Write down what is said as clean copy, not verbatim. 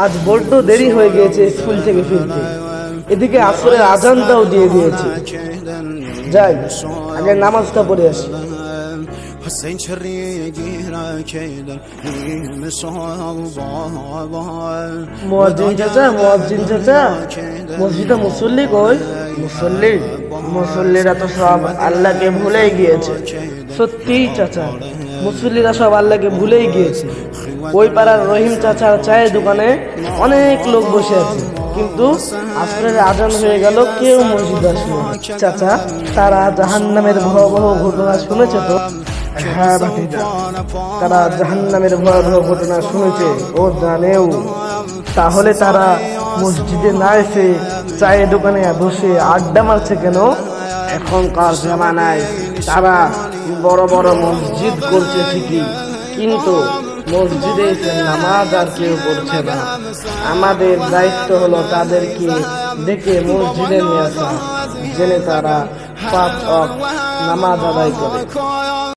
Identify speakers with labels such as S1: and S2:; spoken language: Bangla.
S1: আজ বড্ড দেরি হয়ে গিয়েছে স্কুল থেকে ফিরতে, এদিকে আসরের আজানটাও দিয়ে দিয়েছে। যাই, আগে নামাজটা পড়ে আসি। মুয়াজ্জিন চাচা, মুয়াজ্জিন চাচা, মসজিদে মুসল্লি কই? মুসল্লিরা তো সব আল্লাহকে ভুলেই গিয়েছে। সত্যি চাচা, মুসল্লিরা সব আল্লাহকে ভুলেই গিয়েছে। ওই পাড়ার রহিম চাচার চায়ের দোকানে অনেক লোক বসে আছে, কিন্তু আসরের আজান হয়ে গেল, কেউ মসজিদে আসলো না। চাচা, তারা জাহান্নামের ভয়াবহ ঘটনা শুনেছে তো? হ্যাঁ ভাতিজা, তারা জাহান্নামের ভয়াবহ ঘটনা শুনেছে ও জানেও। তাহলে তারা মসজিদে না এসে চায়ের দোকানে বসে আড্ডা মারছে কেন? এখনকার জামানায় তারা বড় বড় মসজিদ করছে ঠিকই, কিন্তু মসজিদে এসে নামাজ আর কেউ পড়ছে না। আমাদের দায়িত্ব হলো তাদেরকে ডেকে মসজিদে নিয়ে আসা, জেনে তারা 5 ওয়াক্ত নামাজ আদায় করে।